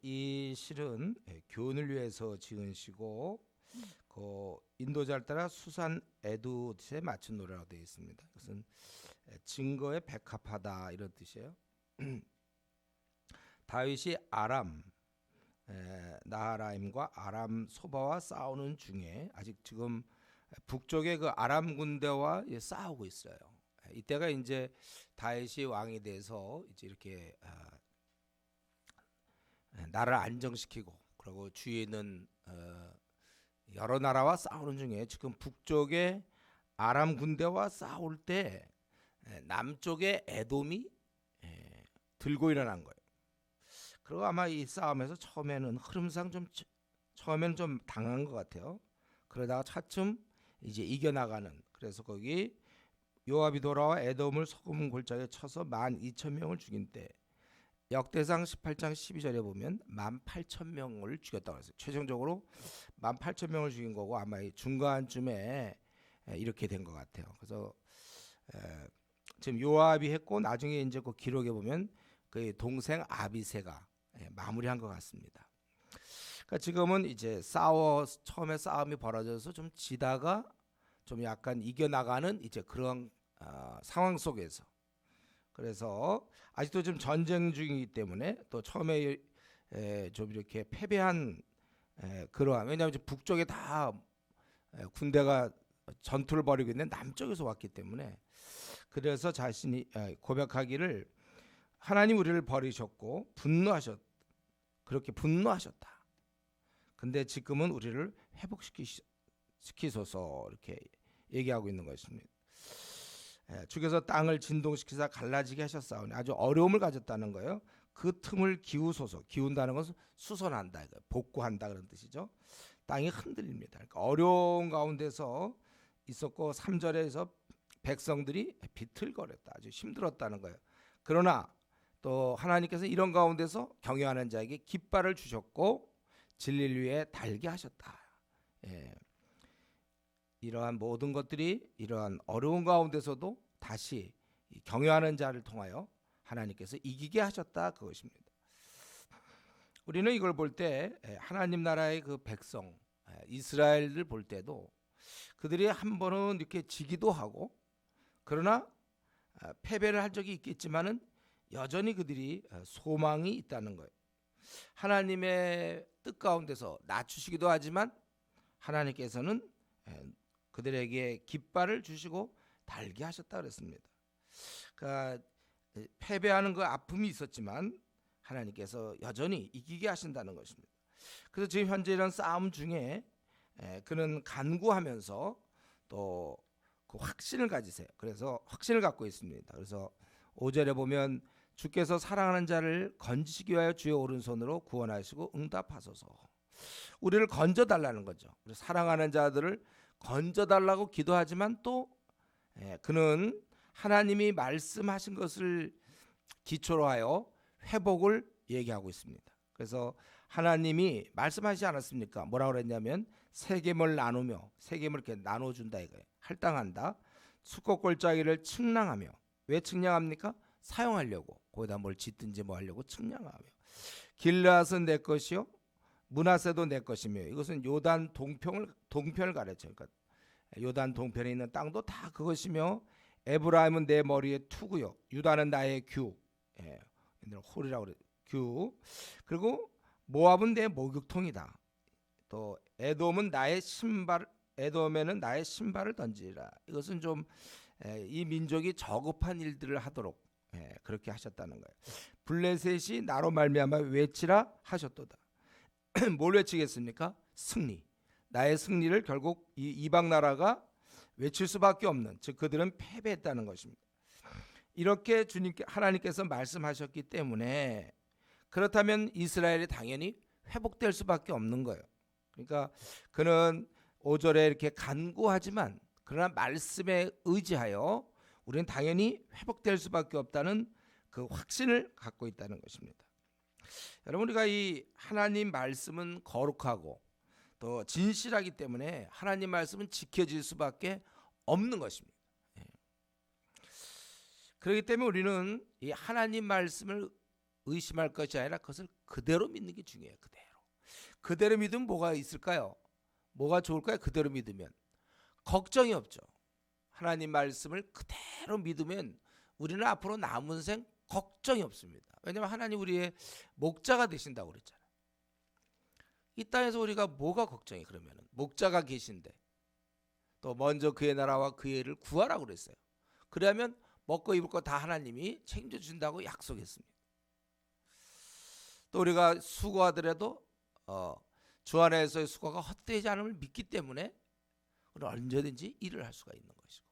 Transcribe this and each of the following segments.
이 시는 교훈을 위해서 지은 시고 그 인도자를 따라 수산 에두에 맞춘 노래라고 되어 있습니다. 이것은 증거에 백합하다 이런 뜻이에요. 다윗이 아람 나하라임과 아람 소바와 싸우는 중에 아직 지금 북쪽의 그 아람 군대와 싸우고 있어요. 이때가 이제 다윗이 왕이 돼서 이제 이렇게 나라를 안정시키고 그리고 주위에 있는 여러 나라와 싸우는 중에 지금 북쪽의 아람 군대와 싸울 때 남쪽의 에돔이 들고 일어난 거예요. 그리고 아마 이 싸움에서 처음에는 흐름상 처음에는 좀 당한 것 같아요. 그러다가 차츰 이제 이겨나가는. 그래서 거기 요압이 돌아와 에돔을 소금 골짜기에 쳐서 12,000명을 죽인 때 역대상 18장 12절에 보면 18,000명을 죽였다고 했어요. 최종적으로 18,000명을 죽인 거고 아마 이 중간쯤에 이렇게 된 것 같아요. 그래서 지금 요압이 했고 나중에 이제 그 기록에 보면 그 동생 아비새가 마무리한 것 같습니다. 그러니까 지금은 이제 처음에 싸움이 벌어져서 좀 지다가 좀 약간 이겨나가는 이제 그런 상황 속에서 그래서 아직도 좀 전쟁 중이기 때문에 또 처음에 좀 이렇게 패배한 그러한 왜냐하면 북쪽에 다 군대가 전투를 벌이고 있는 남쪽에서 왔기 때문에 그래서 자신이 고백하기를 하나님 우리를 버리셨고 그렇게 분노하셨다. 근데 지금은 우리를 회복시키소서 이렇게 얘기하고 있는 것입니다. 주께서 땅을 진동시키사 갈라지게 하셨사오니 아주 어려움을 가졌다는 거예요. 그 틈을 기우소서. 기운다는 것은 수선한다, 복구한다 그런 뜻이죠. 땅이 흔들립니다. 그러니까 어려운 가운데서 있었고 3절에서 백성들이 비틀거렸다. 아주 힘들었다는 거예요. 그러나 또 하나님께서 이런 가운데서 경외하는 자에게 깃발을 주셨고 진리를 위해 달게 하셨다. 이러한 모든 것들이 이러한 어려운 가운데서도 다시 경외하는 자를 통하여 하나님께서 이기게 하셨다 그것입니다. 우리는 이걸 볼 때 하나님 나라의 그 백성 이스라엘을 볼 때도 그들이 한 번은 이렇게 지기도 하고 그러나 패배를 한 적이 있겠지만은 여전히 그들이 소망이 있다는 거예요. 하나님의 뜻 가운데서 낮추시기도 하지만 하나님께서는 그들에게 깃발을 주시고 달게 하셨다 그랬습니다. 그러니까 패배하는 그 아픔이 있었지만 하나님께서 여전히 이기게 하신다는 것입니다. 그래서 지금 현재 이런 싸움 중에 그는 간구하면서 또 그 확신을 가지세요. 그래서 확신을 갖고 있습니다. 그래서 5절에 보면 주께서 사랑하는 자를 건지시기 위하여 주의 오른손으로 구원하시고 응답하소서. 우리를 건져달라는 거죠. 사랑하는 자들을 건져달라고 기도하지만 또 그는 하나님이 말씀하신 것을 기초로 하여 회복을 얘기하고 있습니다. 그래서 하나님이 말씀하시지 않았습니까? 뭐라고 그랬냐면 세겜을 나누며 세겜을 이렇게 나눠준다 이거예요. 할당한다. 수꽃 골짜기를 측량하며 왜 측량합니까? 사용하려고 거기다 뭘 짓든지 뭐 하려고 측량하며 길르앗은 내 것이요 므낫세도 내 것이며 이것은 요단 동편을 가르쳐요. 그러니까 요단 동편에 있는 땅도 다 그것이며 에브라임은 내 머리의 투구요 유다는 나의 규 홀이라고 그래 규 그리고 모압은 내 목욕통이다. 또 에돔은 나의 신발 에돔에는 나의 신발을 던지라. 이것은 좀 이 민족이 저급한 일들을 하도록 그렇게 하셨다는 거예요. 블레셋이 나로 말미암아 외치라 하셨도다. 뭘 외치겠습니까? 승리. 나의 승리를 결국 이 이방 나라가 외칠 수밖에 없는 즉 그들은 패배했다는 것입니다. 이렇게 하나님께서 말씀하셨기 때문에 그렇다면 이스라엘이 당연히 회복될 수밖에 없는 거예요. 그러니까 그는 5절에 이렇게 간구하지만 그러나 말씀에 의지하여 우리는 당연히 회복될 수밖에 없다는 그 확신을 갖고 있다는 것입니다. 여러분 우리가 이 하나님 말씀은 거룩하고 또 진실하기 때문에 하나님 말씀은 지켜질 수밖에 없는 것입니다. 그렇기 때문에 우리는 이 하나님 말씀을 의심할 것이 아니라 그것을 그대로 믿는 게 중요해요. 그대로 믿으면 뭐가 있을까요? 뭐가 좋을까요? 그대로 믿으면 걱정이 없죠. 하나님 말씀을 그대로 믿으면 우리는 앞으로 남은 생 걱정이 없습니다. 왜냐하면 하나님 우리의 목자가 되신다고 그랬잖아요. 이 땅에서 우리가 뭐가 걱정이 그러면 목자가 계신데 또 먼저 그의 나라와 그의 일을 구하라고 그랬어요. 그러면 먹고 입을 거 다 하나님이 챙겨준다고 약속했습니다. 또 우리가 수고하더라도 주 안에서의 수고가 헛되지 않음을 믿기 때문에 우리는 언제든지 일을 할 수가 있는 것이고,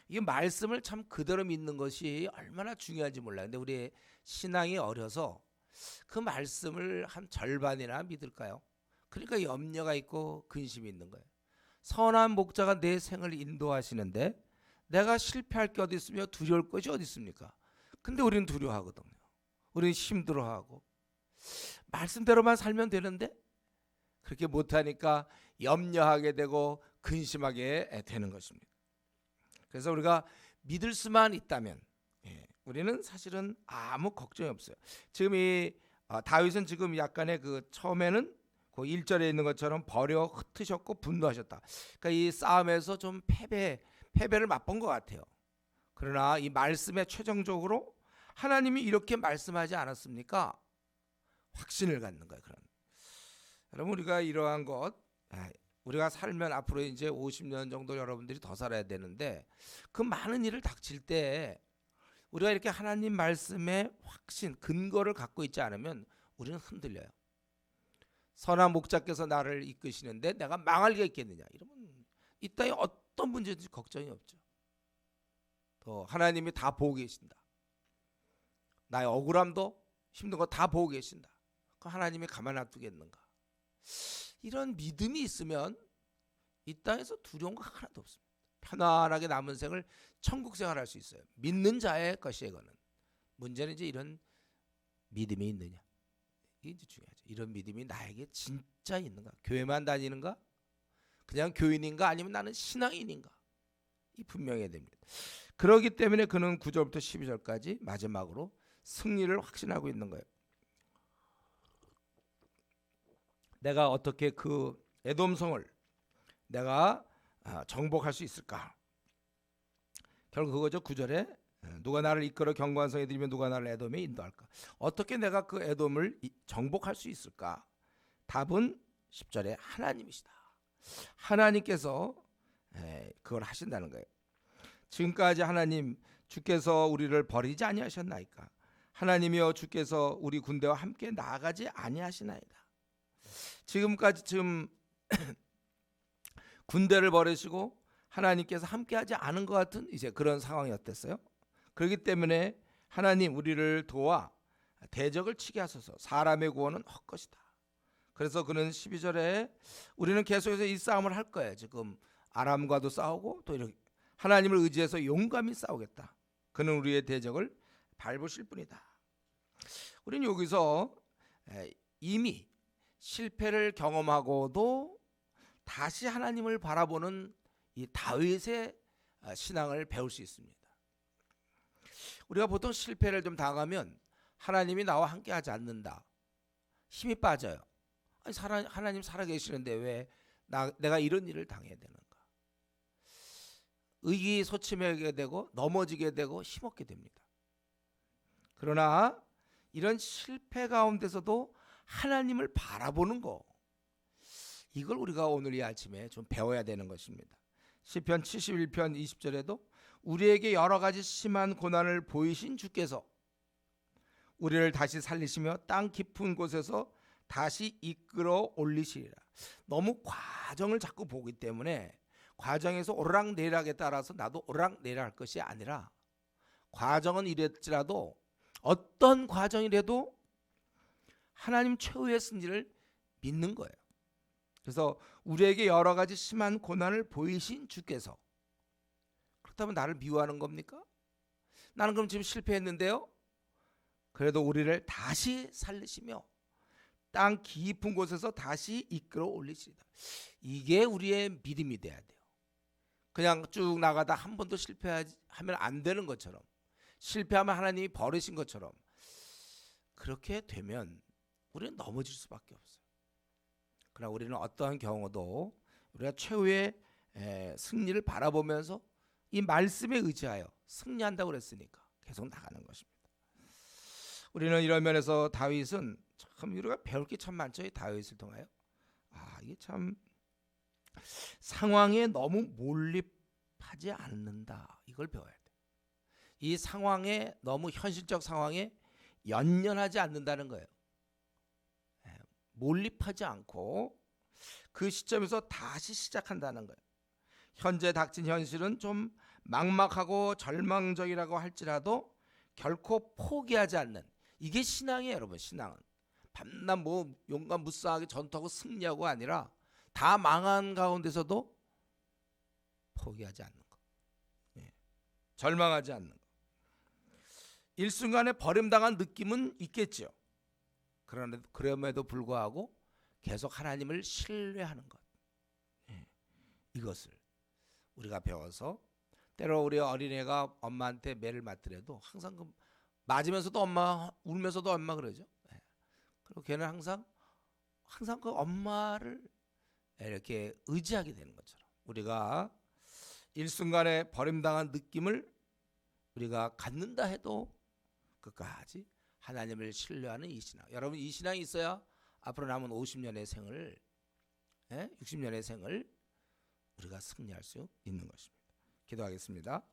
이 말씀을 참 그대로 믿는 것이 얼마나 중요한지 몰라요. 근데 우리의 신앙이 어려서 그 말씀을 한 절반이나 믿을까요? 그러니까 염려가 있고 근심이 있는 거예요. 선한 목자가 내 생을 인도하시는데 내가 실패할 게 어디 있으며 두려울 것이 어디 있습니까? 근데 우리는 두려워하거든요. 우리는 힘들어하고 말씀대로만 살면 되는데 그렇게 못하니까 염려하게 되고 근심하게 되는 것입니다. 그래서 우리가 믿을 수만 있다면 우리는 사실은 아무 걱정이 없어요. 지금 이 다윗은 지금 약간의 그 처음에는 그 1절에 있는 것처럼 버려 흩으셨고 분노하셨다. 그러니까 이 싸움에서 좀 패배를 맛본 것 같아요. 그러나 이 말씀에 최종적으로 하나님이 이렇게 말씀하지 않았습니까? 확신을 갖는 거예요. 그런. 여러분 우리가 이러한 것 우리가 살면 앞으로 이제 50년 정도 여러분들이 더 살아야 되는데 그 많은 일을 닥칠 때 우리가 이렇게 하나님 말씀에 확신, 근거를 갖고 있지 않으면 우리는 흔들려요. 선한 목자께서 나를 이끄시는데 내가 망할 리가 있겠느냐. 이러면 이 땅에 어떤 문제든지 걱정이 없죠. 또 하나님이 다 보고 계신다. 나의 억울함도 힘든 거 다 보고 계신다. 그 하나님이 가만 놔두겠는가. 이런 믿음이 있으면 이 땅에서 두려운 거 하나도 없습니다. 편안하게 남은 생을 천국 생활할 수 있어요. 믿는 자의 것이에요. 이거는. 문제는 이제 이런 믿음이 있느냐. 이게 이제 중요하죠. 이런 믿음이 나에게 진짜 있는가. 교회만 다니는가. 그냥 교인인가 아니면 나는 신앙인인가. 이 분명해야 됩니다. 그렇기 때문에 그는 9절부터 12절까지 마지막으로 승리를 확신하고 있는 거예요. 내가 어떻게 그 에돔성을 내가 정복할 수 있을까? 결국 그거죠. 9절에 누가 나를 이끌어 견고한 성에 들이며 누가 나를 에돔에 인도할까? 어떻게 내가 그 에돔을 정복할 수 있을까? 답은 10절에 하나님이시다. 하나님께서 그걸 하신다는 거예요. 지금까지 하나님 주께서 우리를 버리지 아니하셨나이까? 하나님이여 주께서 우리 군대와 함께 나아가지 아니하시나이다. 지금까지 군대를 버리시고 하나님께서 함께하지 않은 것 같은 이제 그런 상황이었댔어요. 그렇기 때문에 하나님 우리를 도와 대적을 치게 하소서. 사람의 구원은 헛것이다. 그래서 그는 12절에 우리는 계속해서 이 싸움을 할 거예요. 지금 아람과도 싸우고 또 이렇게 하나님을 의지해서 용감히 싸우겠다. 그는 우리의 대적을 밟으실 뿐이다. 우리는 여기서 이미 실패를 경험하고도 다시 하나님을 바라보는 이 다윗의 신앙을 배울 수 있습니다. 우리가 보통 실패를 좀 당하면 하나님이 나와 함께하지 않는다. 힘이 빠져요. 아니, 하나님 살아계시는데 왜 내가 이런 일을 당해야 되는가. 의기소침하게 되고 넘어지게 되고 힘없게 됩니다. 그러나 이런 실패 가운데서도 하나님을 바라보는 거, 이걸 우리가 오늘 이 아침에 좀 배워야 되는 것입니다. 시편 71편 20절에도 우리에게 여러 가지 심한 고난을 보이신 주께서 우리를 다시 살리시며 땅 깊은 곳에서 다시 이끌어 올리시리라. 너무 과정을 자꾸 보기 때문에 과정에서 오르락내리락에 따라서 나도 오르락내리락 할 것이 아니라 과정은 이랬지라도 어떤 과정이라도 하나님 최후의 승리를 믿는 거예요. 그래서 우리에게 여러 가지 심한 고난을 보이신 주께서, 그렇다면 나를 미워하는 겁니까? 나는 그럼 지금 실패했는데요. 그래도 우리를 다시 살리시며 땅 깊은 곳에서 다시 이끌어 올리시리다. 이게 우리의 믿음이 돼야 돼요. 그냥 쭉 나가다 한 번도 실패하면 안 되는 것처럼, 실패하면 하나님이 버리신 것처럼 그렇게 되면 우리는 넘어질 수밖에 없어요. 그러나 우리는 어떠한 경우도 우리가 최후의 승리를 바라보면서 이 말씀에 의지하여 승리한다고 그랬으니까 계속 나가는 것입니다. 우리는 이런 면에서 다윗은 참 우리가 배울 게 참 많죠. 이 다윗을 통하여. 이게 참 상황에 너무 몰입하지 않는다. 이걸 배워야 돼. 이 상황에 너무 현실적 상황에 연연하지 않는다는 거예요. 몰입하지 않고 그 시점에서 다시 시작한다는 거예요. 현재 닥친 현실은 좀 막막하고 절망적이라고 할지라도 결코 포기하지 않는, 이게 신앙이에요. 여러분, 신앙은 밤낮 뭐 용감 무쌍하게 전투하고 승리하고 아니라 다 망한 가운데서도 포기하지 않는 것, 절망하지 않는 것. 일순간에 버림당한 느낌은 있겠죠. 그럼에도 불구하고 계속 하나님을 신뢰하는 것, 이것을 우리가 배워서, 때로 우리 어린애가 엄마한테 매를 맞더라도 항상 그 맞으면서도 엄마, 울면서도 엄마 그러죠. 그리고 걔는 항상 그 엄마를 이렇게 의지하게 되는 것처럼 우리가 일순간에 버림당한 느낌을 우리가 갖는다 해도 끝까지 하나님을 신뢰하는 이 신앙. 여러분, 이 신앙이 있어야 앞으로 남은 50년의 생을, 60년의 생을 우리가 승리할 수 있는 것입니다. 기도하겠습니다.